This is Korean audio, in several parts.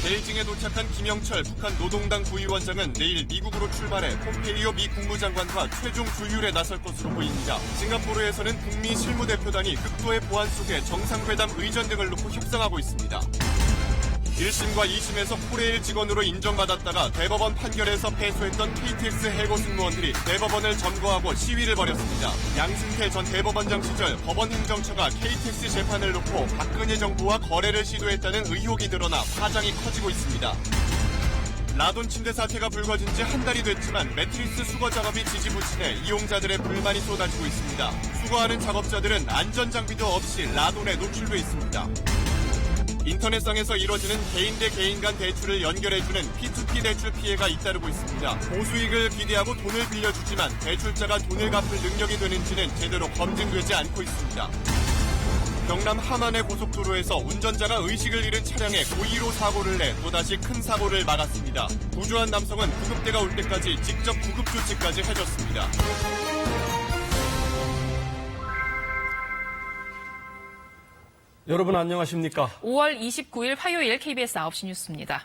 베이징에 도착한 김영철 북한 노동당 부위원장은 내일 미국으로 출발해 폼페이오 미 국무장관과 최종 조율에 나설 것으로 보입니다. 싱가포르에서는 북미 실무대표단이 극도의 보안 속에 정상회담 의전 등을 놓고 협상하고 있습니다. 1심과 2심에서 코레일 직원으로 인정받았다가 대법원 판결에서 패소했던 KTX 해고 승무원들이 대법원을 점거하고 시위를 벌였습니다. 양승태 전 대법원장 시절 법원행정처가 KTX 재판을 놓고 박근혜 정부와 거래를 시도했다는 의혹이 드러나 파장이 커지고 있습니다. 라돈 침대 사태가 불거진 지 한 달이 됐지만 매트리스 수거 작업이 지지부진해 이용자들의 불만이 쏟아지고 있습니다. 수거하는 작업자들은 안전장비도 없이 라돈에 노출돼 있습니다. 인터넷상에서 이뤄지는 개인 대 개인 간 대출을 연결해주는 P2P 대출 피해가 잇따르고 있습니다. 고수익을 기대하고 돈을 빌려주지만 대출자가 돈을 갚을 능력이 되는지는 제대로 검증되지 않고 있습니다. 경남 함안의 고속도로에서 운전자가 의식을 잃은 차량에 고의로 사고를 내 또다시 큰 사고를 막았습니다. 부주한 남성은 구급대가 올 때까지 직접 구급 조치까지 해줬습니다. 여러분 안녕하십니까? 5월 29일 화요일 KBS 9시 뉴스입니다.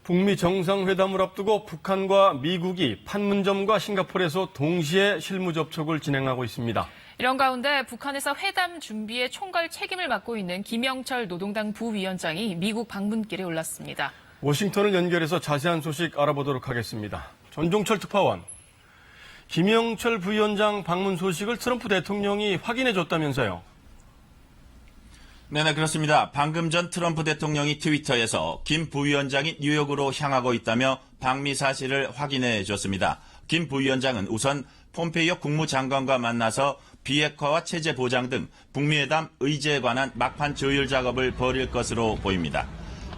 북미 정상회담을 앞두고 북한과 미국이 판문점과 싱가포르에서 동시에 실무 접촉을 진행하고 있습니다. 이런 가운데 북한에서 회담 준비에 총괄 책임을 맡고 있는 김영철 노동당 부위원장이 미국 방문길에 올랐습니다. 워싱턴을 연결해서 자세한 소식 알아보도록 하겠습니다. 전종철 특파원, 김영철 부위원장 방문 소식을 트럼프 대통령이 확인해줬다면서요? 네네, 그렇습니다. 방금 전 트럼프 대통령이 트위터에서 김 부위원장이 뉴욕으로 향하고 있다며 방미 사실을 확인해 줬습니다. 김 부위원장은 우선 폼페이오 국무장관과 만나서 비핵화와 체제 보장 등 북미회담 의제에 관한 막판 조율 작업을 벌일 것으로 보입니다.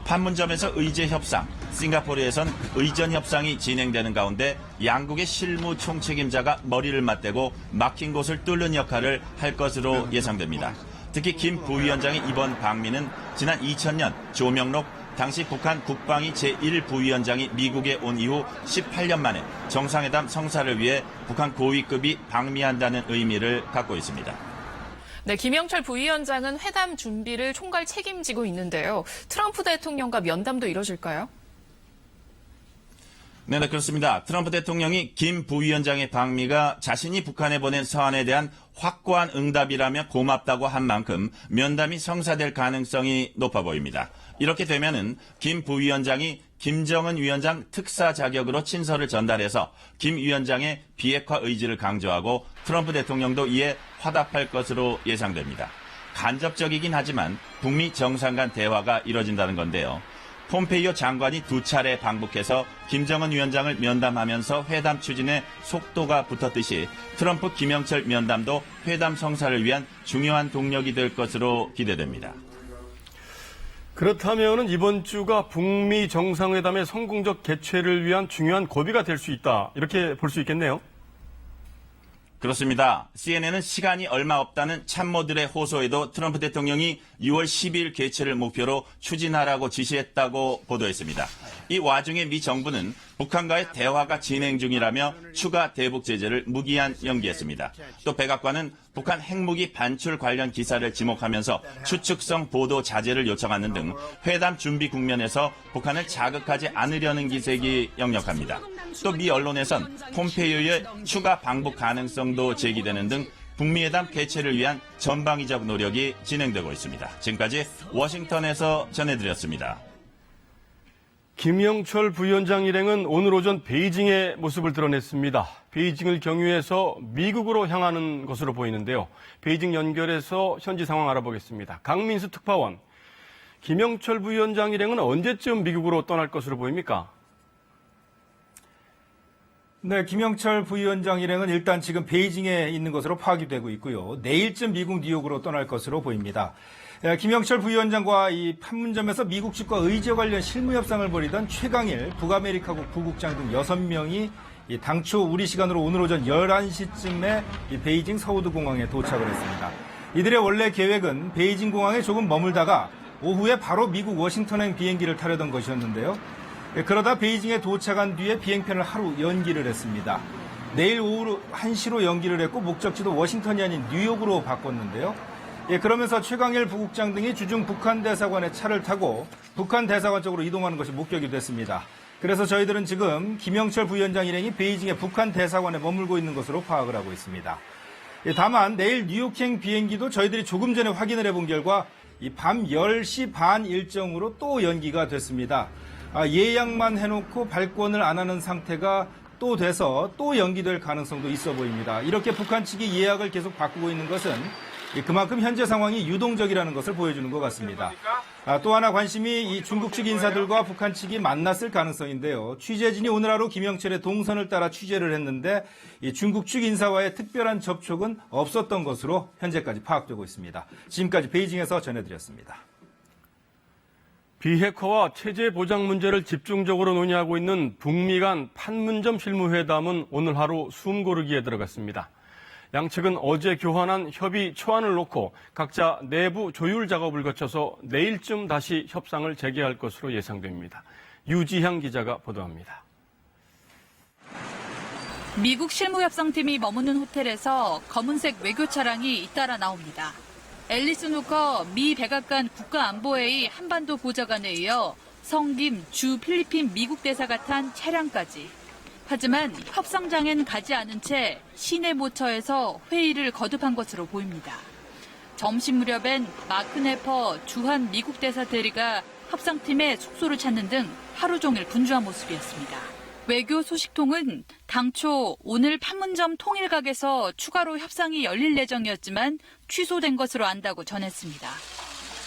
판문점에서 의제 협상, 싱가포르에선 의전 협상이 진행되는 가운데 양국의 실무 총책임자가 머리를 맞대고 막힌 곳을 뚫는 역할을 할 것으로 예상됩니다. 특히 김 부위원장의 이번 방미는 지난 2000년 조명록 당시 북한 국방위 제1부위원장이 미국에 온 이후 18년 만에 정상회담 성사를 위해 북한 고위급이 방미한다는 의미를 갖고 있습니다. 네, 김영철 부위원장은 회담 준비를 총괄 책임지고 있는데요. 트럼프 대통령과 면담도 이뤄질까요? 네, 그렇습니다. 트럼프 대통령이 김 부위원장의 방미가 자신이 북한에 보낸 서한에 대한 확고한 응답이라며 고맙다고 한 만큼 면담이 성사될 가능성이 높아 보입니다. 이렇게 되면은 김 부위원장이 김정은 위원장 특사 자격으로 친서를 전달해서 김 위원장의 비핵화 의지를 강조하고 트럼프 대통령도 이에 화답할 것으로 예상됩니다. 간접적이긴 하지만 북미 정상 간 대화가 이뤄진다는 건데요. 폼페이오 장관이 2차례 방북해서 김정은 위원장을 면담하면서 회담 추진에 속도가 붙었듯이 트럼프 김영철 면담도 회담 성사를 위한 중요한 동력이 될 것으로 기대됩니다. 그렇다면 이번 주가 북미 정상회담의 성공적 개최를 위한 중요한 고비가 될 수 있다, 이렇게 볼 수 있겠네요. 그렇습니다. CNN은 시간이 얼마 없다는 참모들의 호소에도 트럼프 대통령이 6월 12일 개최를 목표로 추진하라고 지시했다고 보도했습니다. 이 와중에 미 정부는 북한과의 대화가 진행 중이라며 추가 대북 제재를 무기한 연기했습니다. 또 백악관은 북한 핵무기 반출 관련 기사를 지목하면서 추측성 보도 자제를 요청하는 등 회담 준비 국면에서 북한을 자극하지 않으려는 기색이 역력합니다. 또 미 언론에선 폼페이오의 추가 방북 가능성도 제기되는 등 북미회담 개최를 위한 전방위적 노력이 진행되고 있습니다. 지금까지 워싱턴에서 전해드렸습니다. 김영철 부위원장 일행은 오늘 오전 베이징의 모습을 드러냈습니다. 베이징을 경유해서 미국으로 향하는 것으로 보이는데요. 베이징 연결해서 현지 상황 알아보겠습니다. 강민수 특파원, 김영철 부위원장 일행은 언제쯤 미국으로 떠날 것으로 보입니까? 네, 김영철 부위원장 일행은 일단 지금 베이징에 있는 것으로 파악이 되고 있고요. 내일쯤 미국 뉴욕으로 떠날 것으로 보입니다. 김영철 부위원장과 이 판문점에서 미국 측과 의제 관련 실무 협상을 벌이던 최강일 북아메리카국 부국장 등 6명이 당초 우리 시간으로 오늘 오전 11시쯤에 베이징 서우드 공항에 도착을 했습니다. 이들의 원래 계획은 베이징 공항에 조금 머물다가 오후에 바로 미국 워싱턴행 비행기를 타려던 것이었는데요. 그러다 베이징에 도착한 뒤에 비행편을 하루 연기를 했습니다. 내일 오후 1시로 연기를 했고 목적지도 워싱턴이 아닌 뉴욕으로 바꿨는데요. 그러면서 최강일 부국장 등이 주중 북한 대사관의 차를 타고 북한 대사관 쪽으로 이동하는 것이 목격이 됐습니다. 그래서 저희들은 지금 김영철 부위원장 일행이 베이징의 북한 대사관에 머물고 있는 것으로 파악을 하고 있습니다. 다만 내일 뉴욕행 비행기도 저희들이 조금 전에 확인을 해본 결과 밤 10시 반 일정으로 또 연기가 됐습니다. 예약만 해놓고 발권을 안 하는 상태가 또 돼서 또 연기될 가능성도 있어 보입니다. 이렇게 북한 측이 예약을 계속 바꾸고 있는 것은 그만큼 현재 상황이 유동적이라는 것을 보여주는 것 같습니다. 또 하나 관심이 이 중국 측 인사들과 북한 측이 만났을 가능성인데요. 취재진이 오늘 하루 김영철의 동선을 따라 취재를 했는데 이 중국 측 인사와의 특별한 접촉은 없었던 것으로 현재까지 파악되고 있습니다. 지금까지 베이징에서 전해드렸습니다. 비핵화와 체제 보장 문제를 집중적으로 논의하고 있는 북미 간 판문점 실무회담은 오늘 하루 숨고르기에 들어갔습니다. 양측은 어제 교환한 협의 초안을 놓고 각자 내부 조율 작업을 거쳐서 내일쯤 다시 협상을 재개할 것으로 예상됩니다. 유지향 기자가 보도합니다. 미국 실무협상팀이 머무는 호텔에서 검은색 외교 차량이 잇따라 나옵니다. 앨리스 노커 미 백악관 국가안보회의 한반도 보좌관에 이어 성김 주 필리핀 미국 대사가 탄 차량까지. 하지만 협상장엔 가지 않은 채 시내 모처에서 회의를 거듭한 것으로 보입니다. 점심 무렵엔 마크 네퍼 주한 미국 대사 대리가 협상팀의 숙소를 찾는 등 하루 종일 분주한 모습이었습니다. 외교 소식통은 당초 오늘 판문점 통일각에서 추가로 협상이 열릴 예정이었지만 취소된 것으로 안다고 전했습니다.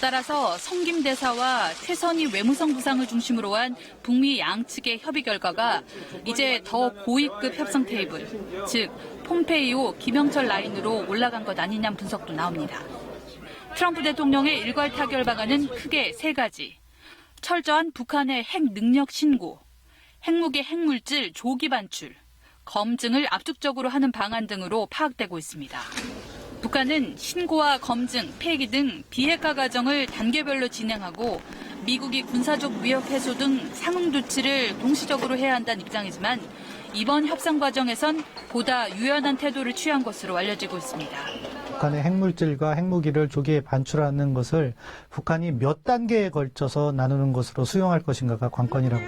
따라서 성김 대사와 최선희 외무성 부상을 중심으로 한 북미 양측의 협의 결과가 이제 더 고위급 협상 테이블, 즉 폼페이오, 김영철 라인으로 올라간 것 아니냐는 분석도 나옵니다. 트럼프 대통령의 일괄 타결 방안은 크게 세 가지. 철저한 북한의 핵 능력 신고, 핵무기 핵물질 조기 반출, 검증을 압축적으로 하는 방안 등으로 파악되고 있습니다. 북한은 신고와 검증, 폐기 등 비핵화 과정을 단계별로 진행하고 미국이 군사적 위협 해소 등 상응 조치를 동시적으로 해야 한다는 입장이지만 이번 협상 과정에선 보다 유연한 태도를 취한 것으로 알려지고 있습니다. 북한의 핵물질과 핵무기를 조기에 반출하는 것을 북한이 몇 단계에 걸쳐서 나누는 것으로 수용할 것인가가 관건이라고.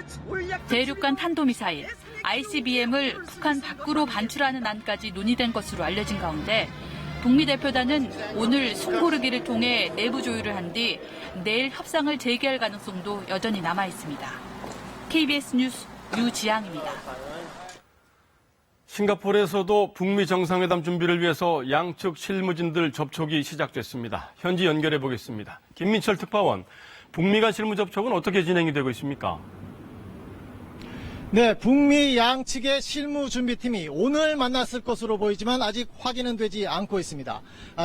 대륙간 탄도미사일, ICBM을 북한 밖으로 반출하는 안까지 논의된 것으로 알려진 가운데 북미 대표단은 오늘 숨고르기를 통해 내부 조율을 한 뒤 내일 협상을 재개할 가능성도 여전히 남아 있습니다. KBS 뉴스 유지향입니다. 싱가포르에서도 북미 정상회담 준비를 위해서 양측 실무진들 접촉이 시작됐습니다. 현지 연결해 보겠습니다. 김민철 특파원, 북미 간 실무 접촉은 어떻게 진행이 되고 있습니까? 네, 북미 양측의 실무준비팀이 오늘 만났을 것으로 보이지만 아직 확인은 되지 않고 있습니다.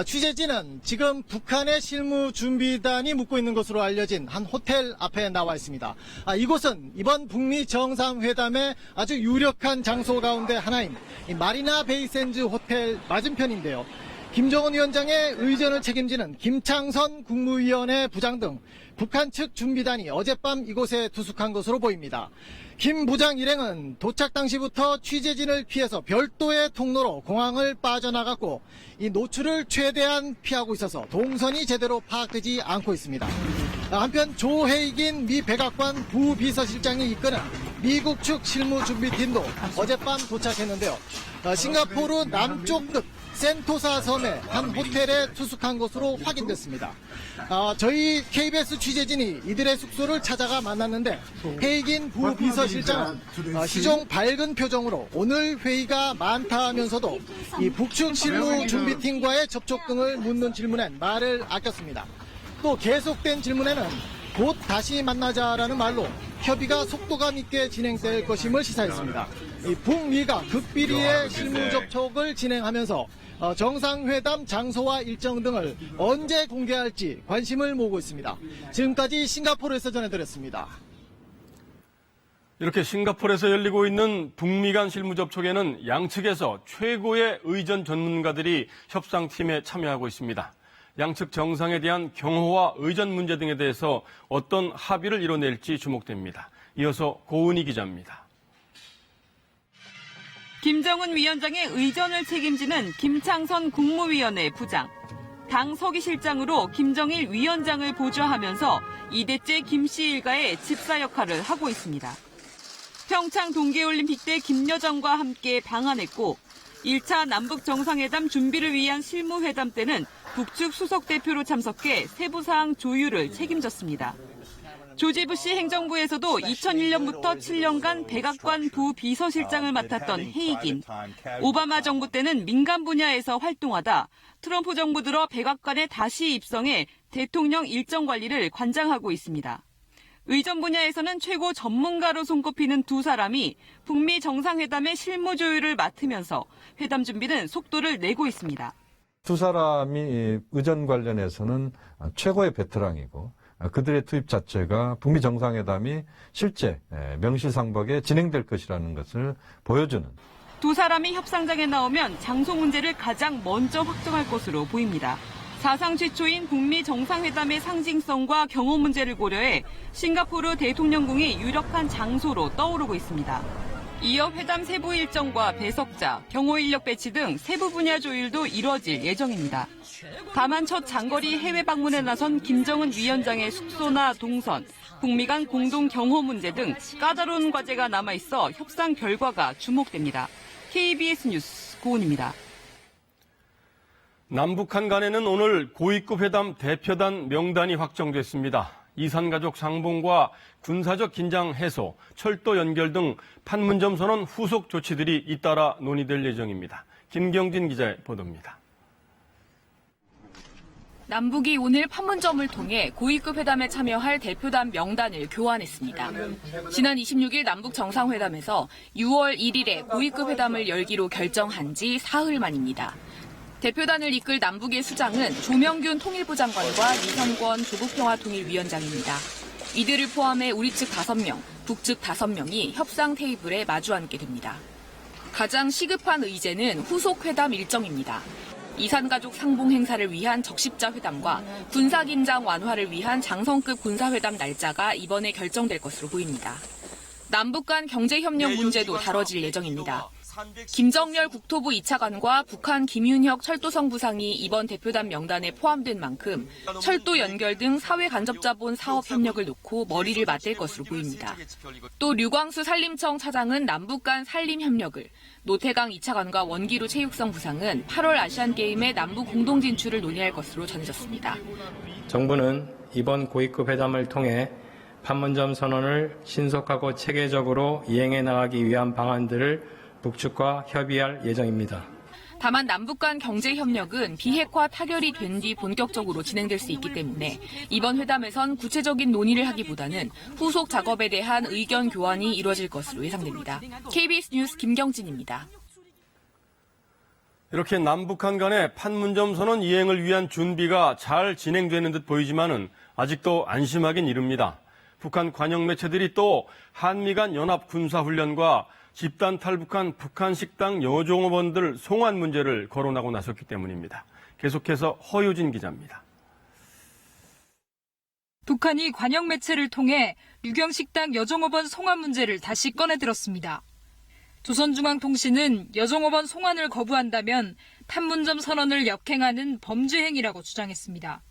취재진은 지금 북한의 실무준비단이 묵고 있는 것으로 알려진 한 호텔 앞에 나와 있습니다. 이곳은 이번 북미 정상회담의 아주 유력한 장소 가운데 하나인 마리나 베이샌즈 호텔 맞은편인데요. 김정은 위원장의 의전을 책임지는 김창선 국무위원회 부장 등 북한 측 준비단이 어젯밤 이곳에 투숙한 것으로 보입니다. 김 부장 일행은 도착 당시부터 취재진을 피해서 별도의 통로로 공항을 빠져나갔고 이 노출을 최대한 피하고 있어서 동선이 제대로 파악되지 않고 있습니다. 한편 조헤이긴 미 백악관 부비서실장이 이끄는 미국 측 실무준비팀도 어젯밤 도착했는데요. 싱가포르 남쪽 끝 센토사 섬의 한 호텔에 투숙한 것으로 확인됐습니다. 저희 KBS 취재진이 이들의 숙소를 찾아가 만났는데 헤이긴 부비서실장은 시종 밝은 표정으로 오늘 회의가 많다 하면서도 이 북측 실무준비팀과의 접촉 등을 묻는 질문엔 말을 아꼈습니다. 또 계속된 질문에는 곧 다시 만나자라는 말로 협의가 속도감 있게 진행될 것임을 시사했습니다. 이 북미가 극비리의 실무 접촉을 진행하면서 정상회담 장소와 일정 등을 언제 공개할지 관심을 모으고 있습니다. 지금까지 싱가포르에서 전해드렸습니다. 이렇게 싱가포르에서 열리고 있는 북미 간 실무 접촉에는 양측에서 최고의 의전 전문가들이 협상팀에 참여하고 있습니다. 양측 정상에 대한 경호와 의전 문제 등에 대해서 어떤 합의를 이뤄낼지 주목됩니다. 이어서 고은희 기자입니다. 김정은 위원장의 의전을 책임지는 김창선 국무위원회 부장. 당 서기실장으로 김정일 위원장을 보좌하면서 2대째 김 씨 일가의 집사 역할을 하고 있습니다. 평창 동계올림픽 때 김여정과 함께 방한했고 1차 남북 정상회담 준비를 위한 실무회담 때는 북측 수석 대표로 참석해 세부사항 조율을 책임졌습니다. 조지 부시 행정부에서도 2001년부터 7년간 백악관 부비서실장을 맡았던 헤이긴. 오바마 정부 때는 민간 분야에서 활동하다 트럼프 정부 들어 백악관에 다시 입성해 대통령 일정 관리를 관장하고 있습니다. 의전 분야에서는 최고 전문가로 손꼽히는 두 사람이 북미 정상회담의 실무 조율을 맡으면서 회담 준비는 속도를 내고 있습니다. 두 사람이 의전 관련해서는 최고의 베테랑이고 그들의 투입 자체가 북미 정상회담이 실제 명실상부하게 진행될 것이라는 것을 보여주는. 두 사람이 협상장에 나오면 장소 문제를 가장 먼저 확정할 것으로 보입니다. 사상 최초인 북미 정상회담의 상징성과 경호 문제를 고려해 싱가포르 대통령궁이 유력한 장소로 떠오르고 있습니다. 이어 회담 세부 일정과 배석자, 경호 인력 배치 등 세부 분야 조율도 이뤄질 예정입니다. 다만 첫 장거리 해외 방문에 나선 김정은 위원장의 숙소나 동선, 북미 간 공동 경호 문제 등 까다로운 과제가 남아있어 협상 결과가 주목됩니다. KBS 뉴스 고은입니다. 남북한 간에는 오늘 고위급 회담 대표단 명단이 확정됐습니다. 이산가족 상봉과 군사적 긴장 해소, 철도 연결 등 판문점 선언 후속 조치들이 잇따라 논의될 예정입니다. 김경진 기자의 보도입니다. 남북이 오늘 판문점을 통해 고위급 회담에 참여할 대표단 명단을 교환했습니다. 지난 26일 남북 정상회담에서 6월 1일에 고위급 회담을 열기로 결정한 지 사흘 만입니다. 대표단을 이끌 남북의 수장은 조명균 통일부 장관과 이성권 조국평화통일위원장입니다. 이들을 포함해 우리 측 5명, 북측 5명이 협상 테이블에 마주 앉게 됩니다. 가장 시급한 의제는 후속 회담 일정입니다. 이산가족 상봉 행사를 위한 적십자 회담과 군사긴장 완화를 위한 장성급 군사회담 날짜가 이번에 결정될 것으로 보입니다. 남북 간 경제협력 문제도 다뤄질 예정입니다. 김정열 국토부 2차관과 북한 김윤혁 철도성 부상이 이번 대표단 명단에 포함된 만큼 철도 연결 등 사회 간접자본 사업 협력을 놓고 머리를 맞댈 것으로 보입니다. 또 류광수 산림청 차장은 남북 간 산림 협력을, 노태강 2차관과 원기루 체육성 부상은 8월 아시안게임의 남북 공동 진출을 논의할 것으로 전해졌습니다. 정부는 이번 고위급 회담을 통해 판문점 선언을 신속하고 체계적으로 이행해 나가기 위한 방안들을 북측과 협의할 예정입니다. 다만 남북 간 경제 협력은 비핵화 타결이 된 뒤 본격적으로 진행될 수 있기 때문에 이번 회담에선 구체적인 논의를 하기보다는 후속 작업에 대한 의견 교환이 이루어질 것으로 예상됩니다. KBS 뉴스 김경진입니다. 이렇게 남북한 간의 판문점 선언 이행을 위한 준비가 잘 진행되는 듯 보이지만은 아직도 안심하긴 이릅니다. 북한 관영 매체들이 또 한미 간 연합 군사훈련과 집단 탈북한 북한 식당 여종업원들 송환 문제를 거론하고 나섰기 때문입니다. 계속해서 허유진 기자입니다. 북한이 관영 매체를 통해 유경식당 여종업원 송환 문제를 다시 꺼내들었습니다. 조선중앙통신은 여종업원 송환을 거부한다면 판문점 선언을 역행하는 범죄 행위라고 주장했습니다.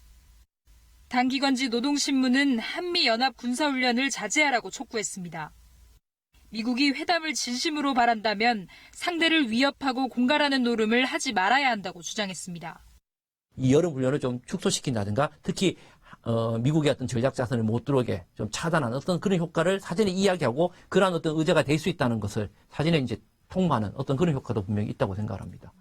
당기관지 노동신문은 한미연합 군사훈련을 자제하라고 촉구했습니다. 미국이 회담을 진심으로 바란다면 상대를 위협하고 공갈하는 노름을 하지 말아야 한다고 주장했습니다. 이 여름 훈련을 좀 축소시킨다든가 특히 미국의 어떤 전략 자산을 못 들어오게 좀 차단하는 어떤 그런 효과를 사전에 이야기하고 그러한 어떤 의제가 될 수 있다는 것을 사전에 이제 통보하는 어떤 그런 효과도 분명히 있다고 생각합니다.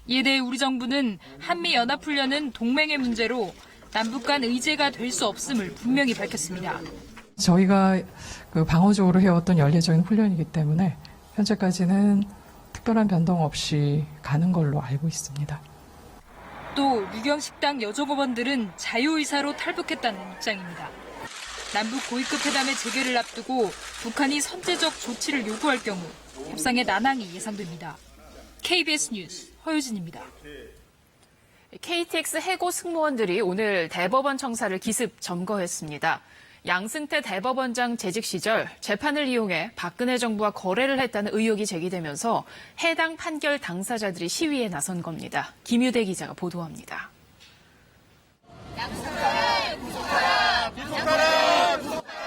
이에 대해 우리 정부는 한미연합훈련은 동맹의 문제로 남북 간 의제가 될 수 없음을 분명히 밝혔습니다. 저희가 방어적으로 해왔던 연례적인 훈련이기 때문에 현재까지는 특별한 변동 없이 가는 걸로 알고 있습니다. 또 유경식당 여종업원들은 자유의사로 탈북했다는 입장입니다. 남북 고위급 회담의 재개를 앞두고 북한이 선제적 조치를 요구할 경우 협상의 난항이 예상됩니다. KBS 뉴스 허유진입니다. KTX 해고 승무원들이 오늘 대법원 청사를 기습 점거했습니다. 양승태 대법원장 재직 시절 재판을 이용해 박근혜 정부와 거래를 했다는 의혹이 제기되면서 해당 판결 당사자들이 시위에 나선 겁니다. 김유대 기자가 보도합니다.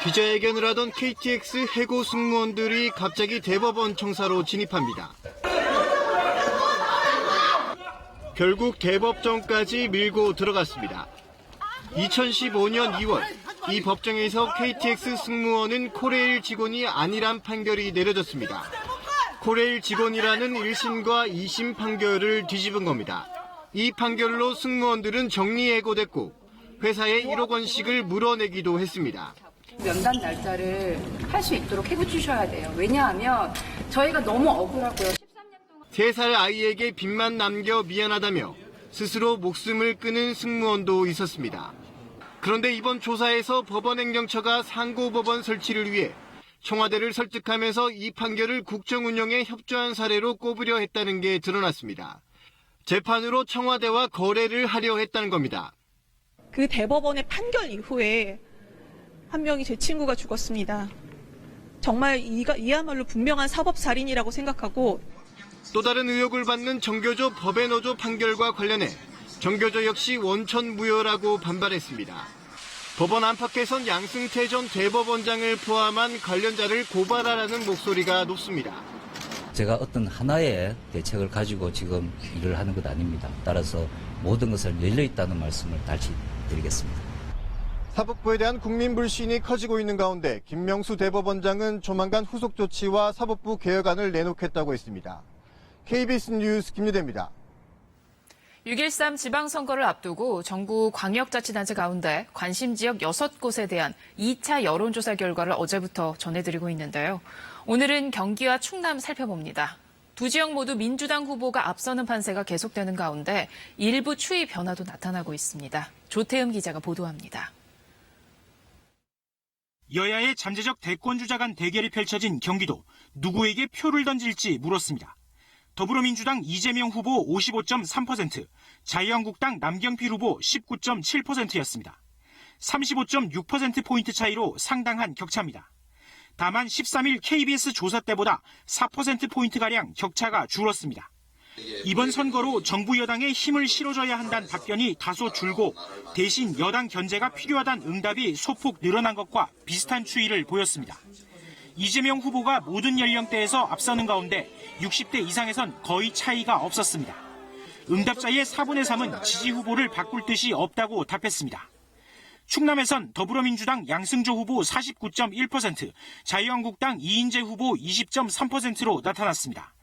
기자회견을 하던 KTX 해고 승무원들이 갑자기 대법원 청사로 진입합니다. 결국 대법정까지 밀고 들어갔습니다. 2015년 2월 이 법정에서 KTX 승무원은 코레일 직원이 아니란 판결이 내려졌습니다. 코레일 직원이라는 1심과 2심 판결을 뒤집은 겁니다. 이 판결로 승무원들은 정리해고됐고 회사에 1억 원씩을 물어내기도 했습니다. 면담 날짜를 할 수 있도록 해주셔야 돼요. 왜냐하면 저희가 너무 억울하고요. 3살 아이에게 빚만 남겨 미안하다며 스스로 목숨을 끊은 승무원도 있었습니다. 그런데 이번 조사에서 법원행정처가 상고법원 설치를 위해 청와대를 설득하면서 이 판결을 국정운영에 협조한 사례로 꼽으려 했다는 게 드러났습니다. 재판으로 청와대와 거래를 하려 했다는 겁니다. 그 대법원의 판결 이후에 한 명이 제 친구가 죽었습니다. 정말 이야말로 분명한 사법살인이라고 생각하고 또 다른 의혹을 받는 정교조 법외노조 판결과 관련해 정교조 역시 원천무효라고 반발했습니다. 법원 안팎에선 양승태 전 대법원장을 포함한 관련자를 고발하라는 목소리가 높습니다. 제가 어떤 하나의 대책을 가지고 지금 일을 하는 것 아닙니다. 따라서 모든 것을 열려 있다는 말씀을 다시 드리겠습니다. 사법부에 대한 국민 불신이 커지고 있는 가운데 김명수 대법원장은 조만간 후속 조치와 사법부 개혁안을 내놓겠다고 했습니다. KBS 뉴스 김유대입니다. 6.13 지방선거를 앞두고 정부 광역자치단체 가운데 관심지역 6곳에 대한 2차 여론조사 결과를 어제부터 전해드리고 있는데요. 오늘은 경기와 충남 살펴봅니다. 두 지역 모두 민주당 후보가 앞서는 판세가 계속되는 가운데 일부 추이 변화도 나타나고 있습니다. 조태흠 기자가 보도합니다. 여야의 잠재적 대권주자 간 대결이 펼쳐진 경기도, 누구에게 표를 던질지 물었습니다. 더불어민주당 이재명 후보 55.3%, 자유한국당 남경필 후보 19.7%였습니다. 35.6%포인트 차이로 상당한 격차입니다. 다만 13일 KBS 조사 때보다 4%포인트가량 격차가 줄었습니다. 이번 선거로 정부 여당에 힘을 실어줘야 한다는 답변이 다소 줄고 대신 여당 견제가 필요하다는 응답이 소폭 늘어난 것과 비슷한 추이를 보였습니다. 이재명 후보가 모든 연령대에서 앞서는 가운데 60대 이상에선 거의 차이가 없었습니다. 응답자의 4분의 3은 지지 후보를 바꿀 뜻이 없다고 답했습니다. 충남에선 더불어민주당 양승조 후보 49.1%, 자유한국당 이인재 후보 20.3%로 나타났습니다.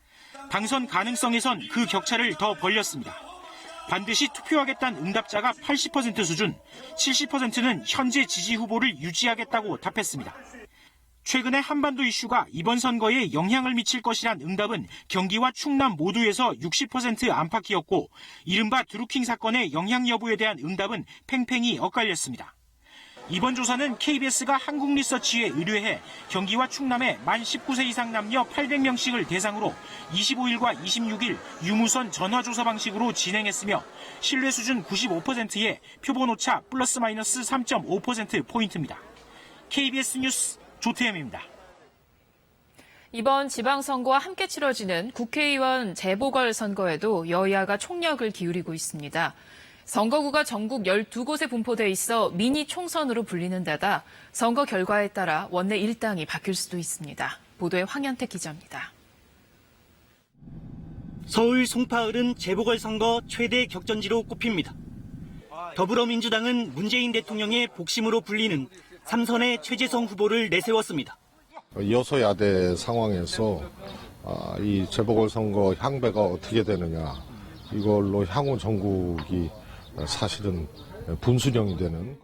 당선 가능성에선 그 격차를 더 벌렸습니다. 반드시 투표하겠다는 응답자가 80% 수준, 70%는 현재 지지 후보를 유지하겠다고 답했습니다. 최근에 한반도 이슈가 이번 선거에 영향을 미칠 것이란 응답은 경기와 충남 모두에서 60% 안팎이었고 이른바 드루킹 사건의 영향 여부에 대한 응답은 팽팽히 엇갈렸습니다. 이번 조사는 KBS가 한국리서치에 의뢰해 경기와 충남의 만 19세 이상 남녀 800명씩을 대상으로 25일과 26일 유무선 전화조사 방식으로 진행했으며 신뢰 수준 95%에 표본 오차 플러스 마이너스 3.5%포인트입니다. KBS 뉴스 조태흠입니다. 이번 지방선거와 함께 치러지는 국회의원 재보궐선거에도 여야가 총력을 기울이고 있습니다. 선거구가 전국 12곳에 분포돼 있어 미니 총선으로 불리는 데다 선거 결과에 따라 원내 일당이 바뀔 수도 있습니다. 보도에 황현택 기자입니다. 서울 송파을은 재보궐선거 최대 격전지로 꼽힙니다. 더불어민주당은 문재인 대통령의 복심으로 불리는 3선의 최재성 후보를 내세웠습니다. 여소야대 상황에서 이 재보궐선거 향배가 어떻게 되느냐, 이걸로 향후 전국이 사실은 분수령이 되는.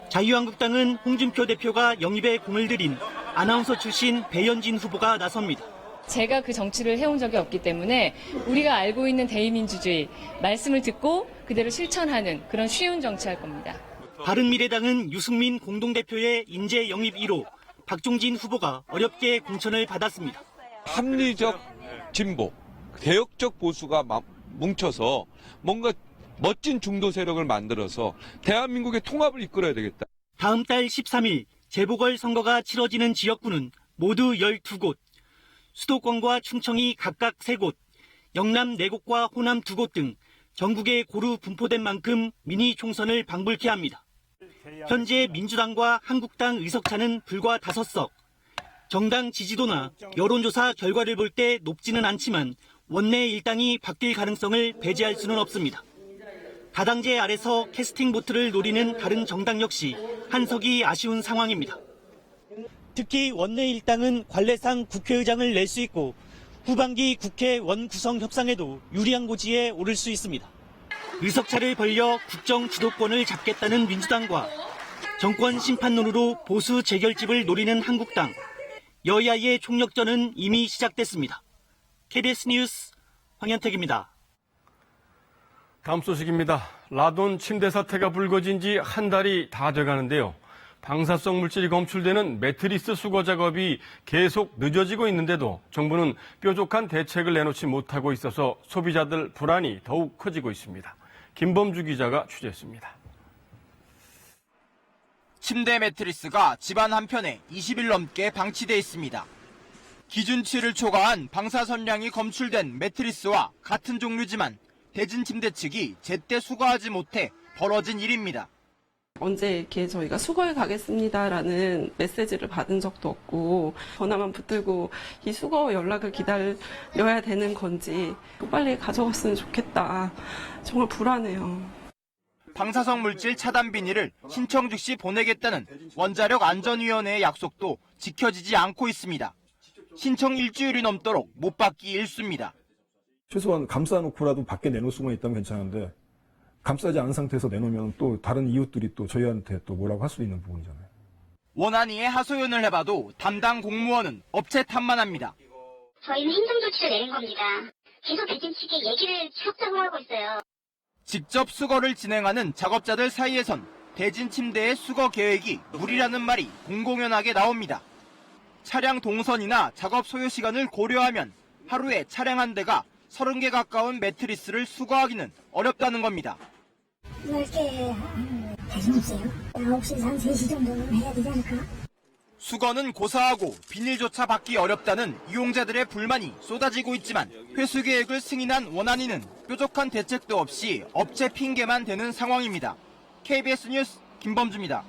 자유한국당은 홍준표 대표가 영입에 공을 들인 아나운서 출신 배현진 후보가 나섭니다. 제가 그 정치를 해온 적이 없기 때문에 우리가 알고 있는 대의민주주의, 말씀을 듣고 그대로 실천하는 그런 쉬운 정치할 겁니다. 바른미래당은 유승민 공동대표의 인재 영입 1호 박종진 후보가 어렵게 공천을 받았습니다. 합리적 진보, 개혁적 보수가 뭉쳐서 뭔가 멋진 중도 세력을 만들어서 대한민국의 통합을 이끌어야 되겠다. 다음 달 13일 재보궐선거가 치러지는 지역구는 모두 12곳, 수도권과 충청이 각각 3곳, 영남 4곳과 호남 2곳 등 전국에 고루 분포된 만큼 미니 총선을 방불케 합니다. 현재 민주당과 한국당 의석차는 불과 5석. 정당 지지도나 여론조사 결과를 볼 때 높지는 않지만 원내 일당이 바뀔 가능성을 배제할 수는 없습니다. 다당제 아래서 캐스팅 보트를 노리는 다른 정당 역시 한석이 아쉬운 상황입니다. 특히 원내 일당은 관례상 국회의장을 낼 수 있고 후반기 국회 원구성 협상에도 유리한 고지에 오를 수 있습니다. 의석차를 벌려 국정 주도권을 잡겠다는 민주당과 정권 심판론으로 보수 재결집을 노리는 한국당. 여야의 총력전은 이미 시작됐습니다. KBS 뉴스 황현택입니다. 다음 소식입니다. 라돈 침대 사태가 불거진 지 한 달이 다 돼가는데요. 방사성 물질이 검출되는 매트리스 수거 작업이 계속 늦어지고 있는데도 정부는 뾰족한 대책을 내놓지 못하고 있어서 소비자들 불안이 더욱 커지고 있습니다. 김범주 기자가 취재했습니다. 침대 매트리스가 집안 한편에 20일 넘게 방치돼 있습니다. 기준치를 초과한 방사선량이 검출된 매트리스와 같은 종류지만 대진 침대 측이 제때 수거하지 못해 벌어진 일입니다. 언제 이렇게 저희가 수거해 가겠습니다라는 메시지를 받은 적도 없고 전화만 붙들고 이 수거 연락을 기다려야 되는 건지 빨리 가져갔으면 좋겠다. 정말 불안해요. 방사성 물질 차단 비닐을 신청 즉시 보내겠다는 원자력 안전위원회의 약속도 지켜지지 않고 있습니다. 신청 일주일이 넘도록 못 받기 일쑤입니다. 최소한 감싸놓고라도 밖에 내놓을 수만 있다면 괜찮은데 감싸지 않은 상태에서 내놓으면 또 다른 이웃들이 또 저희한테 또 뭐라고 할 수 있는 부분이잖아요. 원안위에 하소연을 해봐도 담당 공무원은 업체 탓만 합니다. 저희는 행정조치를 내린 겁니다. 계속 대진 측에 얘기를 협상을 하고 있어요. 직접 수거를 진행하는 작업자들 사이에선 대진 침대의 수거 계획이 무리라는 말이 공공연하게 나옵니다. 차량 동선이나 작업 소요 시간을 고려하면 하루에 차량 한 대가 30개 가까운 매트리스를 수거하기는 어렵다는 겁니다. 10개 대신 없어요. 9시에서 한 3시 정도는 해야 되지 않을까? 수거는 고사하고 비닐조차 받기 어렵다는 이용자들의 불만이 쏟아지고 있지만 회수 계획을 승인한 원안위는 뾰족한 대책도 없이 업체 핑계만 대는 상황입니다. KBS 뉴스 김범주입니다.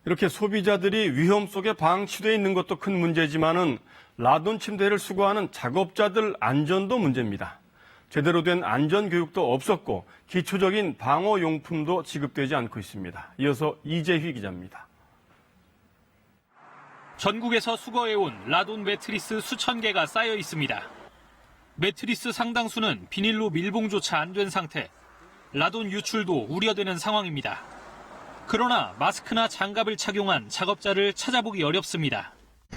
이렇게 소비자들이 위험 속에 방치되어 있는 것도 큰 문제지만은 라돈 침대를 수거하는 작업자들 안전도 문제입니다. 제대로 된 안전 교육도 없었고 기초적인 방어 용품도 지급되지 않고 있습니다. 이어서 이재휘 기자입니다. 전국에서 수거해온 라돈 매트리스 수천 개가 쌓여 있습니다. 매트리스 상당수는 비닐로 밀봉조차 안 된 상태, 라돈 유출도 우려되는 상황입니다. 그러나 마스크나 장갑을 착용한 작업자를 찾아보기 어렵습니다.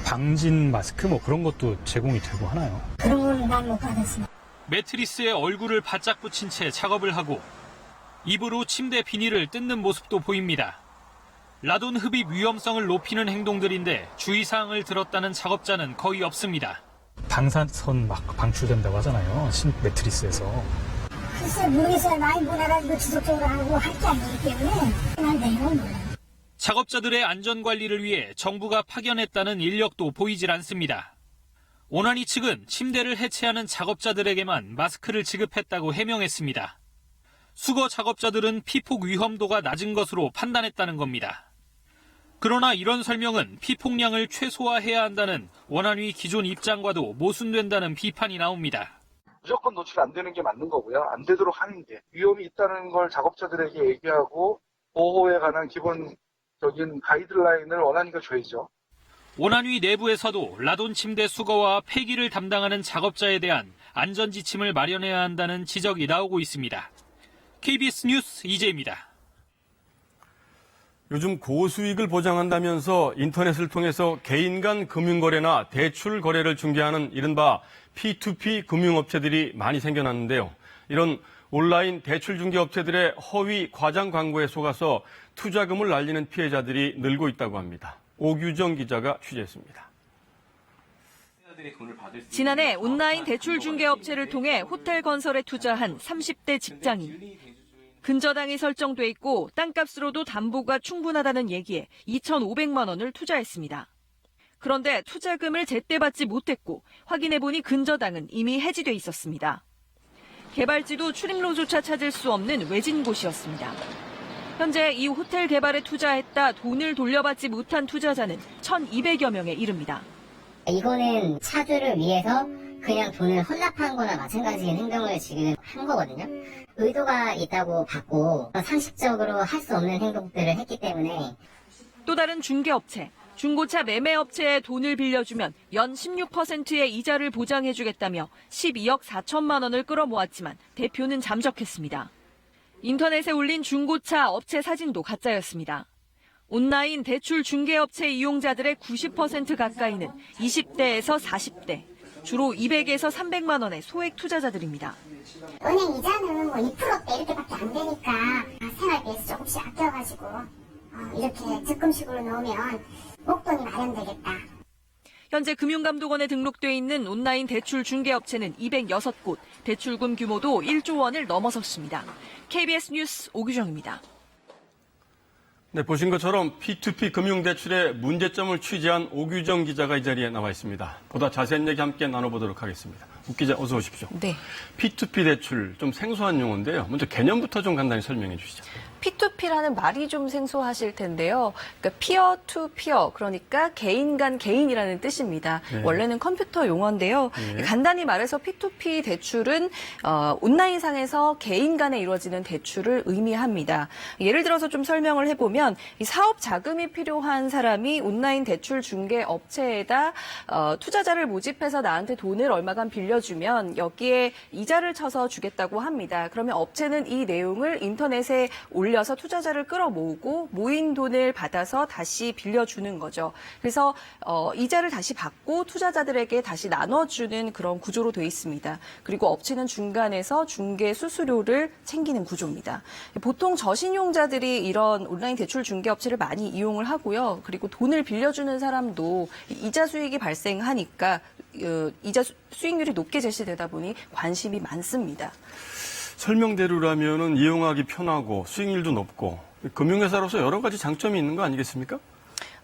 방진 마스크 뭐 그런 것도 제공이 되고 하나요? 그런 건 난 못 받았습니다. 매트리스에 얼굴을 바짝 붙인 채 작업을 하고 입으로 침대 비닐을 뜯는 모습도 보입니다. 라돈 흡입 위험성을 높이는 행동들인데 주의사항을 들었다는 작업자는 거의 없습니다. 방사선 막 방출된다고 하잖아요. 매트리스에서. 글쎄 모르겠어요. 많이 보내가지고 지속적으로 하고 할 게 아니기 때문에 난 내용은 몰라요. 작업자들의 안전관리를 위해 정부가 파견했다는 인력도 보이질 않습니다. 원안위 측은 침대를 해체하는 작업자들에게만 마스크를 지급했다고 해명했습니다. 수거 작업자들은 피폭 위험도가 낮은 것으로 판단했다는 겁니다. 그러나 이런 설명은 피폭량을 최소화해야 한다는 원안위 기존 입장과도 모순된다는 비판이 나옵니다. 무조건 노출 안 되는 게 맞는 거고요. 안 되도록 하는 게 위험이 있다는 걸 작업자들에게 얘기하고 보호에 관한 기본적인 가이드라인을 원안위가 줘야죠. 원안위 내부에서도 라돈 침대 수거와 폐기를 담당하는 작업자에 대한 안전 지침을 마련해야 한다는 지적이 나오고 있습니다. KBS 뉴스 이재입니다. 요즘 고수익을 보장한다면서 인터넷을 통해서 개인 간 금융거래나 대출 거래를 중개하는 이른바 P2P 금융업체들이 많이 생겨났는데요. 이런 온라인 대출 중개업체들의 허위 과장 광고에 속아서 투자금을 날리는 피해자들이 늘고 있다고 합니다. 오규정 기자가 취재했습니다. 지난해 온라인 대출 중개업체를 통해 호텔 건설에 투자한 30대 직장인. 근저당이 설정돼 있고 땅값으로도 담보가 충분하다는 얘기에 2,500만 원을 투자했습니다. 그런데 투자금을 제때 받지 못했고 확인해보니 근저당은 이미 해지돼 있었습니다. 개발지도 출입로조차 찾을 수 없는 외진 곳이었습니다. 현재 이 호텔 개발에 투자했다 돈을 돌려받지 못한 투자자는 1,200여 명에 이릅니다. 이거는 차주를 위해서 그냥 돈을 헌납한 거나 마찬가지인 행동을 지금 한 거거든요. 의도가 있다고 봤고 상식적으로 할 수 없는 행동들을 했기 때문에. 또 다른 중개업체, 중고차 매매업체에 돈을 빌려주면 연 16%의 이자를 보장해주겠다며 12억 4천만 원을 끌어모았지만 대표는 잠적했습니다. 인터넷에 올린 중고차 업체 사진도 가짜였습니다. 온라인 대출 중개업체 이용자들의 90% 가까이는 20대에서 40대, 주로 200에서 300만 원의 소액 투자자들입니다. 은행 이자는 뭐 2%대 이렇게밖에 안 되니까 생활비에서 조금씩 아껴가지고 이렇게 적금식으로 넣으면 목돈이 마련되겠다. 현재 금융감독원에 등록돼 있는 온라인 대출 중개업체는 206곳, 대출금 규모도 1조 원을 넘어섰습니다. KBS 뉴스 오규정입니다. 네, 보신 것처럼 P2P 금융대출의 문제점을 취재한 오규정 기자가 이 자리에 나와 있습니다. 보다 자세한 얘기 함께 나눠보도록 하겠습니다. 우 기자 어서 오십시오. 네. P2P 대출 좀 생소한 용어인데요. 먼저 개념부터 좀 간단히 설명해 주시죠. P2P라는 말이 좀 생소하실 텐데요. 그러니까 피어 투 피어, 그러니까 개인 간 개인이라는 뜻입니다. 네. 원래는 컴퓨터 용어인데요. 네. 간단히 말해서 P2P 대출은 온라인상에서 개인 간에 이루어지는 대출을 의미합니다. 예를 들어서 좀 설명을 해보면 이 사업 자금이 필요한 사람이 온라인 대출 중개 업체에다 투자자를 모집해서 나한테 돈을 얼마간 빌려주면 여기에 이자를 쳐서 주겠다고 합니다. 그러면 업체는 이 내용을 인터넷에 올려서 투자자를 끌어모으고 모인 돈을 받아서 다시 빌려주는 거죠. 그래서 이자를 다시 받고 투자자들에게 다시 나눠주는 그런 구조로 돼 있습니다. 그리고 업체는 중간에서 중개 수수료를 챙기는 구조입니다. 보통 저신용자들이 이런 온라인 대출 중개 업체를 많이 이용을 하고요. 그리고 돈을 빌려주는 사람도 이자 수익이 발생하니까 이자 수익률이 높게 제시되다 보니 관심이 많습니다. 설명대로라면은 이용하기 편하고 수익률도 높고 금융회사로서 여러 가지 장점이 있는 거 아니겠습니까?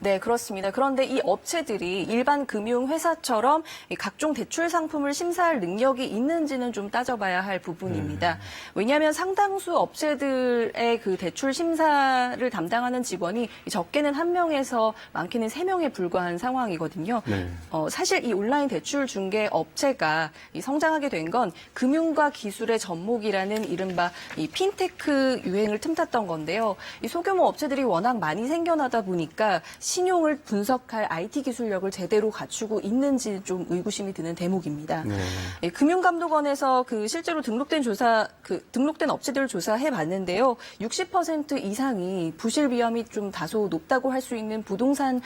네, 그렇습니다. 그런데 이 업체들이 일반 금융회사처럼 각종 대출 상품을 심사할 능력이 있는지는 좀 따져봐야 할 부분입니다. 왜냐하면 상당수 업체들의 그 대출 심사를 담당하는 직원이 적게는 1명에서 많게는 3명에 불과한 상황이거든요. 네. 사실 이 온라인 대출 중개 업체가 성장하게 된 건 금융과 기술의 접목이라는 이른바 이 핀테크 유행을 틈탔던 건데요. 이 소규모 업체들이 워낙 많이 생겨나다 보니까 신용을 분석할 IT 기술력을 제대로 갖추고 있는지 좀 의구심이 드는 대목입니다. 네. 금융감독원에서 실제로 등록된 업체들을 조사해 봤는데요. 60% 이상이 부실 위험이 좀 다소 높다고 할 수 있는 부동산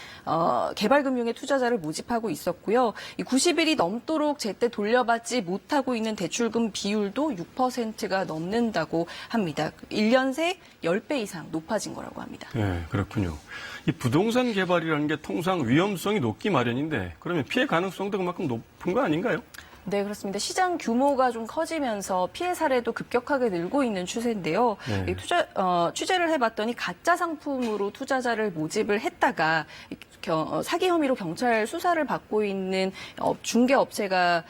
개발금융의 투자자를 모집하고 있었고요. 90일이 넘도록 제때 돌려받지 못하고 있는 대출금 비율도 6%가 넘는다고 합니다. 1년 새 10배 이상 높아진 거라고 합니다. 네, 그렇군요. 이 부동산 개발이라는 게 통상 위험성이 높기 마련인데 그러면 피해 가능성도 그만큼 높은 거 아닌가요? 네, 그렇습니다. 시장 규모가 좀 커지면서 피해 사례도 급격하게 늘고 있는 추세인데요. 네. 취재를 해봤더니 가짜 상품으로 투자자를 모집을 했다가 사기 혐의로 경찰 수사를 받고 있는 중개업체가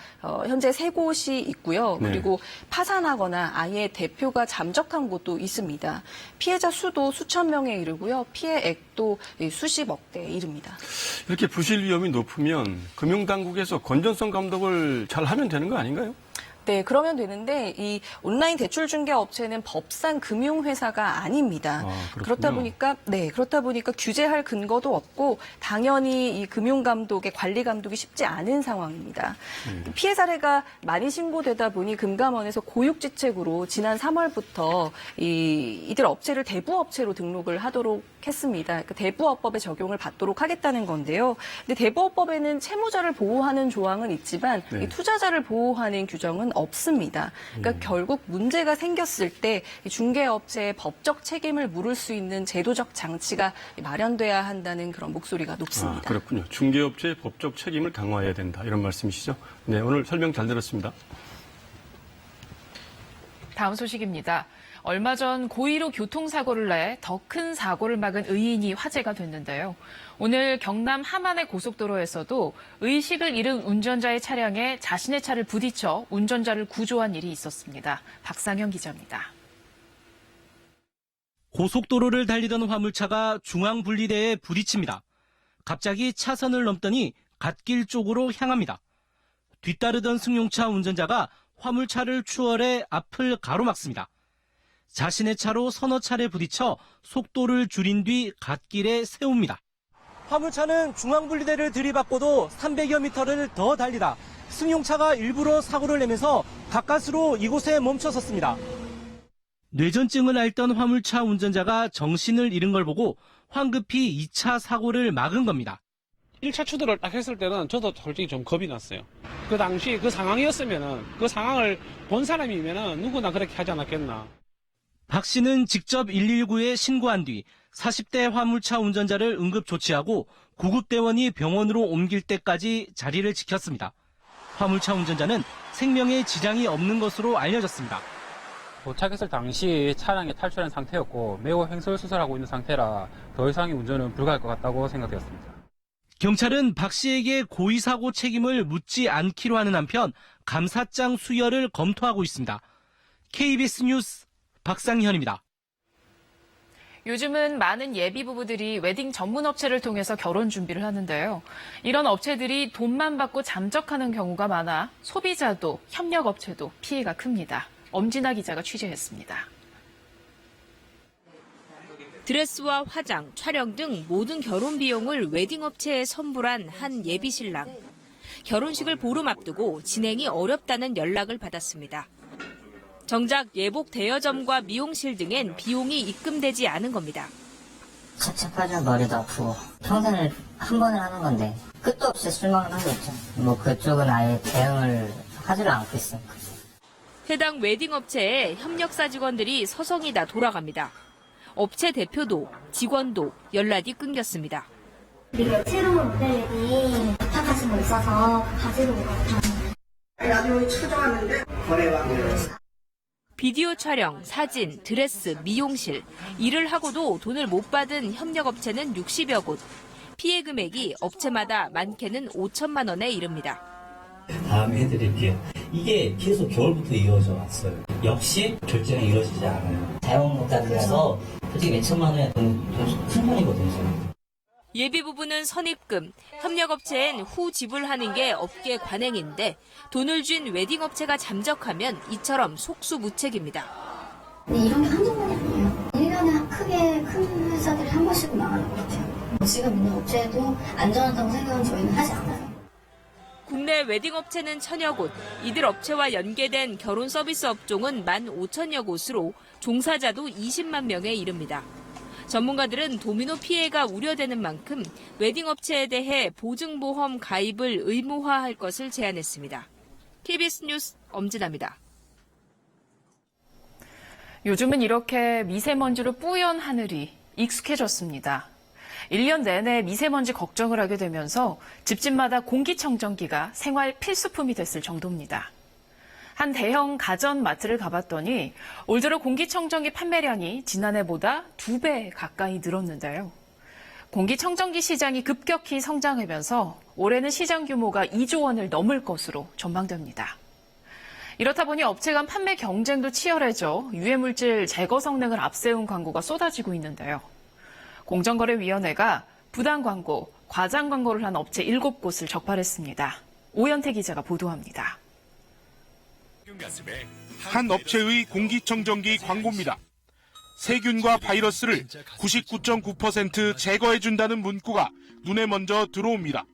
현재 3곳이 있고요. 네. 그리고 파산하거나 아예 대표가 잠적한 곳도 있습니다. 피해자 수도 수천 명에 이르고요. 피해액도 수십억대에 이릅니다. 이렇게 부실 위험이 높으면 금융당국에서 건전성 감독을 잘 하면 되는 거 아닌가요? 네, 그러면 되는데 이 온라인 대출 중개 업체는 법상 금융회사가 아닙니다. 그렇다 보니까 규제할 근거도 없고 당연히 이 금융감독의 관리 감독이 쉽지 않은 상황입니다. 피해 사례가 많이 신고되다 보니 금감원에서 고육지책으로 지난 3월부터 이들 업체를 대부업체로 등록을 하도록 했습니다. 그러니까 대부업법의 적용을 받도록 하겠다는 건데요. 근데 대부업법에는 채무자를 보호하는 조항은 있지만 이 투자자를 보호하는 규정은 없습니다. 그러니까 결국 문제가 생겼을 때 중개업체의 법적 책임을 물을 수 있는 제도적 장치가 마련돼야 한다는 그런 목소리가 높습니다. 그렇군요. 중개업체의 법적 책임을 강화해야 된다. 이런 말씀이시죠? 네, 오늘 설명 잘 들었습니다. 다음 소식입니다. 얼마 전 고의로 교통사고를 내 더 큰 사고를 막은 의인이 화제가 됐는데요. 오늘 경남 함안의 고속도로에서도 의식을 잃은 운전자의 차량에 자신의 차를 부딪혀 운전자를 구조한 일이 있었습니다. 박상현 기자입니다. 고속도로를 달리던 화물차가 중앙분리대에 부딪힙니다. 갑자기 차선을 넘더니 갓길 쪽으로 향합니다. 뒤따르던 승용차 운전자가 화물차를 추월해 앞을 가로막습니다. 자신의 차로 서너 차례 부딪혀 속도를 줄인 뒤 갓길에 세웁니다. 화물차는 중앙분리대를 들이받고도 300여 미터를 더 달리다 승용차가 일부러 사고를 내면서 가까스로 이곳에 멈춰섰습니다. 뇌전증을 앓던 화물차 운전자가 정신을 잃은 걸 보고 황급히 2차 사고를 막은 겁니다. 1차 추돌을 딱 했을 때는 저도 솔직히 좀 겁이 났어요. 그 당시 그 상황이었으면은, 그 상황을 본 사람이면은 누구나 그렇게 하지 않았겠나. 박 씨는 직접 119에 신고한 뒤 40대 화물차 운전자를 응급 조치하고 구급대원이 병원으로 옮길 때까지 자리를 지켰습니다. 화물차 운전자는 생명에 지장이 없는 것으로 알려졌습니다. 도착했을 당시 차량이 탈출한 상태였고 매우 횡설수설하고 있는 상태라 더 이상의 운전은 불가할 것 같다고 생각되었습니다. 경찰은 박 씨에게 고의사고 책임을 묻지 않기로 하는 한편 감사장 수여를 검토하고 있습니다. KBS 뉴스 박상현입니다. 요즘은 많은 예비 부부들이 웨딩 전문 업체를 통해서 결혼 준비를 하는데요. 이런 업체들이 돈만 받고 잠적하는 경우가 많아 소비자도 협력 업체도 피해가 큽니다. 엄진아 기자가 취재했습니다. 드레스와 화장, 촬영 등 모든 결혼 비용을 웨딩업체에 선불한 한 예비신랑. 결혼식을 보름 앞두고 진행이 어렵다는 연락을 받았습니다. 정작 예복 대여점과 미용실 등엔 비용이 입금되지 않은 겁니다. 찹찹하죠. 머리도 아프고. 평생을 한 번을 하는 건데 끝도 없이 실망을 하겠죠. 그쪽은 아예 대응을 하지를 않고 있으니까. 해당 웨딩업체에 협력사 직원들이 서성이 다 돌아갑니다. 업체 대표도 직원도 연락이 끊겼습니다. 우리가 새로운 모델이 부탁하신 거 있어서 가지러 온 것 같아요. 나중에 찾아왔는데 거래왕이었어. 비디오 촬영, 사진, 드레스, 미용실. 일을 하고도 돈을 못 받은 협력업체는 60여 곳. 피해 금액이 업체마다 많게는 5천만 원에 이릅니다. 다음에 해드릴게요. 이게 계속 겨울부터 이어져 왔어요. 역시 결제는 이루어지지 않아요. 자영업자들에서 솔직히 몇천만 원의 큰 돈이거든요. 예비부부는 선입금, 협력업체엔 후 지불하는 게 업계 관행인데 돈을 준 웨딩업체가 잠적하면 이처럼 속수무책입니다. 근데 이런 게 한두 번이 아니에요. 1년에 크게 큰 회사들이 한 번씩은 나가는 것 같아요. 지금 있는 업체도 안전하다고 생각은 저희는 하지 않아요. 국내 웨딩업체는 천여 곳, 이들 업체와 연계된 결혼 서비스 업종은 15,000여 곳으로 종사자도 20만 명에 이릅니다. 전문가들은 도미노 피해가 우려되는 만큼 웨딩업체에 대해 보증보험 가입을 의무화할 것을 제안했습니다. KBS 뉴스 엄진아입니다. 요즘은 이렇게 미세먼지로 뿌연 하늘이 익숙해졌습니다. 1년 내내 미세먼지 걱정을 하게 되면서 집집마다 공기청정기가 생활 필수품이 됐을 정도입니다. 한 대형 가전 마트를 가봤더니 올 들어 공기청정기 판매량이 지난해보다 2배 가까이 늘었는데요. 공기청정기 시장이 급격히 성장하면서 올해는 시장 규모가 2조 원을 넘을 것으로 전망됩니다. 이렇다 보니 업체 간 판매 경쟁도 치열해져 유해물질 제거 성능을 앞세운 광고가 쏟아지고 있는데요. 공정거래위원회가 부당 광고, 과장 광고를 한 업체 7곳을 적발했습니다. 오현태 기자가 보도합니다. 한 업체의 공기청정기 광고입니다. 세균과 바이러스를 99.9% 제거해준다는 문구가 눈에 먼저 들어옵니다.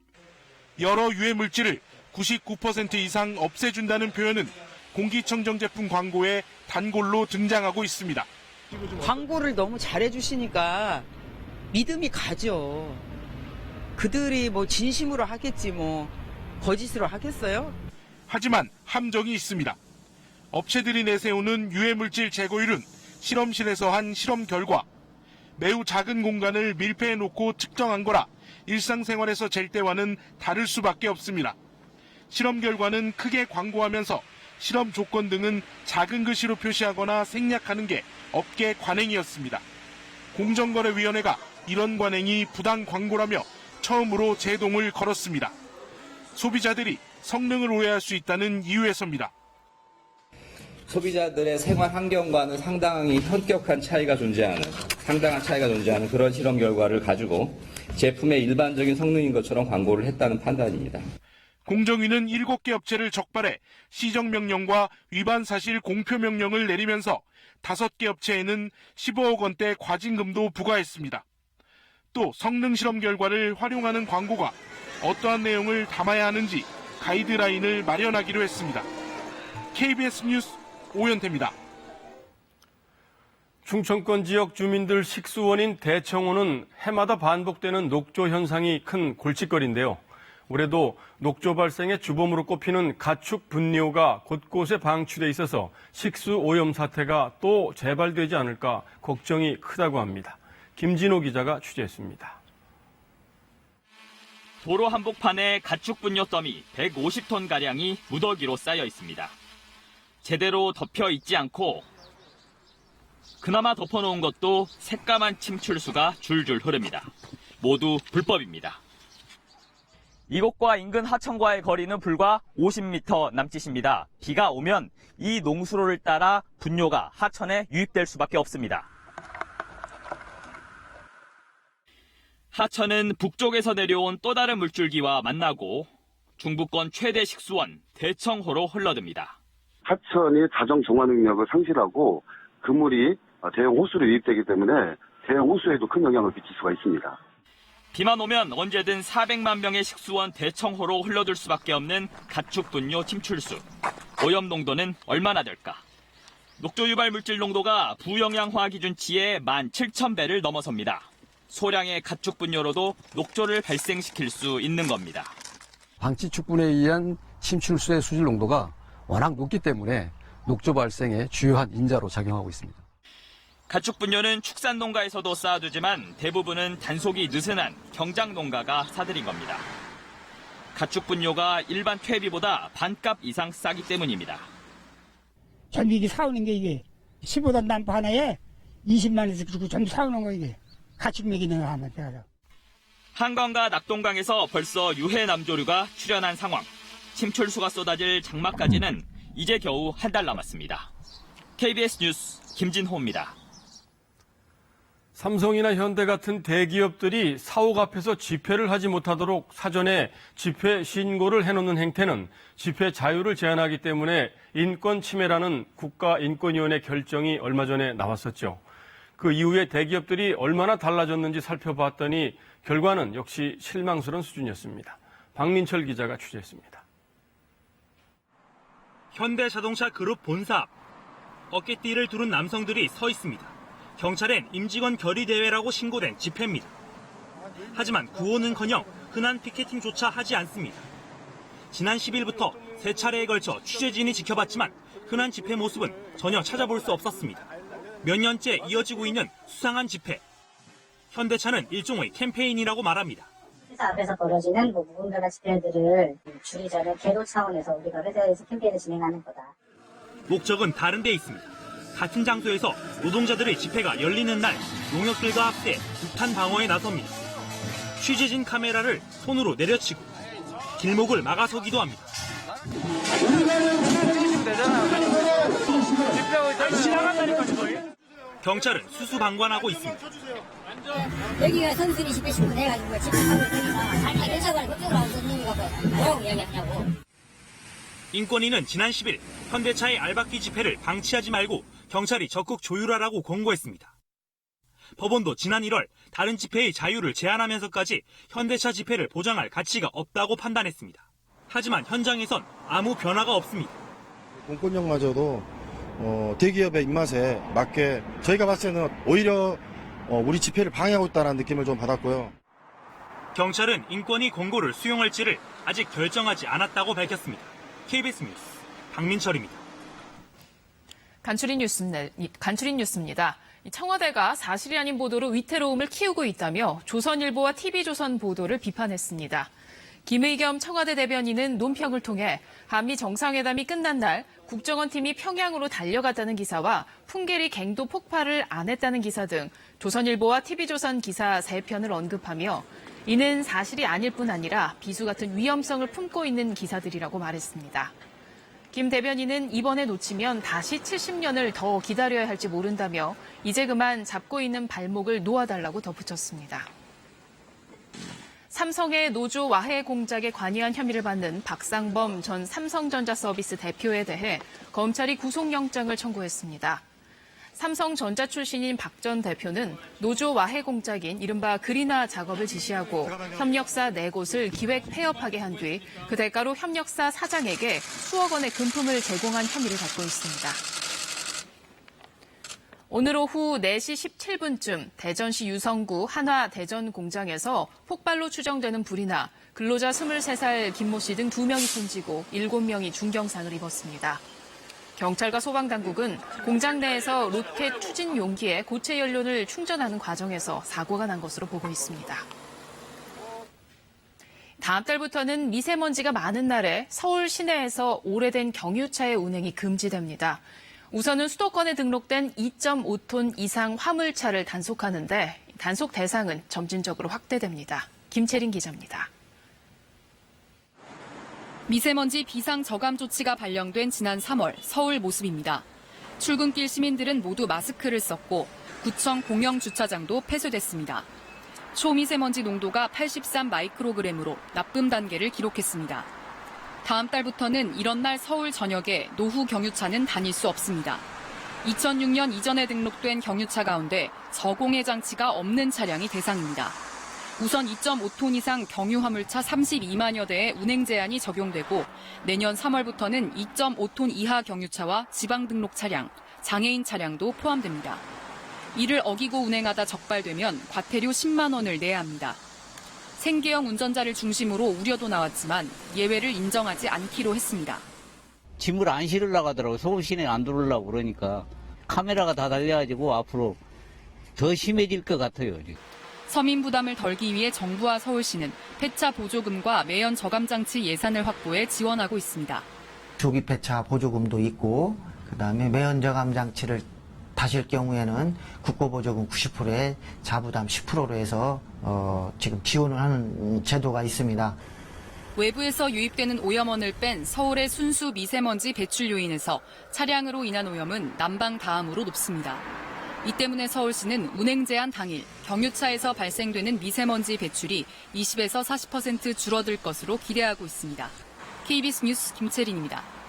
여러 유해물질을 99% 이상 없애준다는 표현은 공기청정 제품 광고에 단골로 등장하고 있습니다. 광고를 너무 잘해주시니까 믿음이 가죠. 그들이 진심으로 하겠지 거짓으로 하겠어요? 하지만 함정이 있습니다. 업체들이 내세우는 유해물질 제거율은 실험실에서 한 실험 결과 매우 작은 공간을 밀폐해 놓고 측정한 거라 일상생활에서 잴 때와는 다를 수밖에 없습니다. 실험 결과는 크게 광고하면서 실험 조건 등은 작은 글씨로 표시하거나 생략하는 게 업계 관행이었습니다. 공정거래위원회가 이런 관행이 부당 광고라며 처음으로 제동을 걸었습니다. 소비자들이 성능을 오해할 수 있다는 이유에서입니다. 소비자들의 생활 환경과는 상당한 차이가 존재하는 그런 실험 결과를 가지고 제품의 일반적인 성능인 것처럼 광고를 했다는 판단입니다. 공정위는 7개 업체를 적발해 시정명령과 위반 사실 공표명령을 내리면서 5개 업체에는 15억 원대 과징금도 부과했습니다. 또 성능 실험 결과를 활용하는 광고가 어떠한 내용을 담아야 하는지 가이드라인을 마련하기로 했습니다. KBS 뉴스 오연태입니다. 충청권 지역 주민들 식수원인 대청호는 해마다 반복되는 녹조 현상이 큰 골칫거리인데요. 올해도 녹조 발생의 주범으로 꼽히는 가축 분뇨가 곳곳에 방출돼 있어서 식수 오염 사태가 또 재발되지 않을까 걱정이 크다고 합니다. 김진호 기자가 취재했습니다. 도로 한복판에 가축 분뇨 더미 150톤가량이 무더기로 쌓여 있습니다. 제대로 덮여 있지 않고 그나마 덮어놓은 것도 새까만 침출수가 줄줄 흐릅니다. 모두 불법입니다. 이곳과 인근 하천과의 거리는 불과 50m 남짓입니다. 비가 오면 이 농수로를 따라 분뇨가 하천에 유입될 수밖에 없습니다. 하천은 북쪽에서 내려온 또 다른 물줄기와 만나고 중부권 최대 식수원 대청호로 흘러듭니다. 하천이 자정 정화 능력을 상실하고 그 물이 대형 호수로 유입되기 때문에 대형 호수에도 큰 영향을 미칠 수가 있습니다. 비만 오면 언제든 400만 명의 식수원 대청호로 흘러들 수밖에 없는 가축 분뇨 침출수. 오염 농도는 얼마나 될까? 녹조 유발 물질 농도가 부영양화 기준치의 17,000배를 넘어섭니다. 소량의 가축 분뇨로도 녹조를 발생시킬 수 있는 겁니다. 방치축분에 의한 침출수의 수질 농도가 워낙 높기 때문에 녹조 발생의 주요한 인자로 작용하고 있습니다. 가축 분뇨는 축산 농가에서도 쌓아두지만 대부분은 단속이 느슨한 경작 농가가 사들인 겁니다. 가축 분뇨가 일반 퇴비보다 반값 이상 싸기 때문입니다. 전부 사오는 게 이게 15단 남부 하나에 20만 원씩 주고 전부 사오는 거 이게 가축 먹이는 거 하면 돼요. 한강과 낙동강에서 벌써 유해 남조류가 출현한 상황. 침출수가 쏟아질 장마까지는 이제 겨우 한 달 남았습니다. KBS 뉴스 김진호입니다. 삼성이나 현대 같은 대기업들이 사옥 앞에서 집회를 하지 못하도록 사전에 집회 신고를 해놓는 행태는 집회 자유를 제한하기 때문에 인권 침해라는 국가인권위원회 결정이 얼마 전에 나왔었죠. 그 이후에 대기업들이 얼마나 달라졌는지 살펴봤더니 결과는 역시 실망스러운 수준이었습니다. 박민철 기자가 취재했습니다. 현대자동차 그룹 본사 앞 어깨띠를 두른 남성들이 서 있습니다. 경찰엔 임직원 결의대회라고 신고된 집회입니다. 하지만 구호는커녕 흔한 피켓팅조차 하지 않습니다. 지난 10일부터 3차례에 걸쳐 취재진이 지켜봤지만 흔한 집회 모습은 전혀 찾아볼 수 없었습니다. 몇 년째 이어지고 있는 수상한 집회. 현대차는 일종의 캠페인이라고 말합니다. 회사 앞에서 벌어지는 무분별한 집회들을 줄이자는 계도 차원에서 우리가 회사에서 캠페인을 진행하는 거다. 목적은 다른 데 있습니다. 같은 장소에서 노동자들의 집회가 열리는 날 농역들과 합세 북한 방어에 나섭니다. 취재진 카메라를 손으로 내려치고 길목을 막아서기도 합니다. 경찰은 수수방관하고 있습니다. 여기가 선순위 집회 신분해가지고 집회하고 있으니까 자기 회사관에 그쪽으로 와서 선생님이 갖고 뭐라고 이야기하냐고. 인권위는 지난 10일 현대차의 알박기 집회를 방치하지 말고 경찰이 적극 조율하라고 권고했습니다. 법원도 지난 1월 다른 집회의 자유를 제한하면서까지 현대차 집회를 보장할 가치가 없다고 판단했습니다. 하지만 현장에선 아무 변화가 없습니다. 공권력마저도 대기업의 입맛에 맞게 저희가 봤을 때는 오히려 우리 집회를 방해하고 있다는 느낌을 좀 받았고요. 경찰은 인권위 권고를 수용할지를 아직 결정하지 않았다고 밝혔습니다. KBS 뉴스 박민철입니다. 간추린 뉴스입니다. 청와대가 사실이 아닌 보도로 위태로움을 키우고 있다며 조선일보와 TV조선 보도를 비판했습니다. 김의겸 청와대 대변인은 논평을 통해 한미 정상회담이 끝난 날 국정원 팀이 평양으로 달려갔다는 기사와 풍계리 갱도 폭발을 안 했다는 기사 등 조선일보와 TV조선 기사 3편을 언급하며 이는 사실이 아닐 뿐 아니라 비수 같은 위험성을 품고 있는 기사들이라고 말했습니다. 김 대변인은 이번에 놓치면 다시 70년을 더 기다려야 할지 모른다며 이제 그만 잡고 있는 발목을 놓아달라고 덧붙였습니다. 삼성의 노조 와해 공작에 관여한 혐의를 받는 박상범 전 삼성전자 서비스 대표에 대해 검찰이 구속영장을 청구했습니다. 삼성전자 출신인 박 전 대표는 노조 와해 공작인 이른바 그리나 작업을 지시하고 협력사 4곳을 기획 폐업하게 한 뒤 그 대가로 협력사 사장에게 수억 원의 금품을 제공한 혐의를 받고 있습니다. 오늘 오후 4시 17분쯤 대전시 유성구 한화 대전 공장에서 폭발로 추정되는 불이 나 근로자 23살 김모 씨 등 2명이 숨지고 7명이 중경상을 입었습니다. 경찰과 소방당국은 공장 내에서 로켓 추진 용기에 고체 연료를 충전하는 과정에서 사고가 난 것으로 보고 있습니다. 다음 달부터는 미세먼지가 많은 날에 서울 시내에서 오래된 경유차의 운행이 금지됩니다. 우선은 수도권에 등록된 2.5톤 이상 화물차를 단속하는데 단속 대상은 점진적으로 확대됩니다. 김채린 기자입니다. 미세먼지 비상 저감 조치가 발령된 지난 3월 서울 모습입니다. 출근길 시민들은 모두 마스크를 썼고 구청 공영 주차장도 폐쇄됐습니다. 초미세먼지 농도가 83 마이크로그램으로 나쁨 단계를 기록했습니다. 다음 달부터는 이런 날 서울 전역에 노후 경유차는 다닐 수 없습니다. 2006년 이전에 등록된 경유차 가운데 저공해 장치가 없는 차량이 대상입니다. 우선 2.5톤 이상 경유 화물차 32만여 대에 운행 제한이 적용되고 내년 3월부터는 2.5톤 이하 경유차와 지방 등록 차량, 장애인 차량도 포함됩니다. 이를 어기고 운행하다 적발되면 과태료 10만 원을 내야 합니다. 생계형 운전자를 중심으로 우려도 나왔지만 예외를 인정하지 않기로 했습니다. 짐을 안 실으려고 하더라고요. 서울 시내 안 들어오려고 그러니까 카메라가 다 달려가지고 앞으로 더 심해질 것 같아요. 서민 부담을 덜기 위해 정부와 서울시는 폐차 보조금과 매연 저감장치 예산을 확보해 지원하고 있습니다. 조기 폐차 보조금도 있고 그다음에 매연 저감 장치를 다실 경우에는 국고보조금 90%에 자부담 10%로 해서 지금 지원을 하는 제도가 있습니다. 외부에서 유입되는 오염원을 뺀 서울의 순수 미세먼지 배출 요인에서 차량으로 인한 오염은 난방 다음으로 높습니다. 이 때문에 서울시는 운행 제한 당일 경유차에서 발생되는 미세먼지 배출이 20에서 40% 줄어들 것으로 기대하고 있습니다. KBS 뉴스 김채린입니다.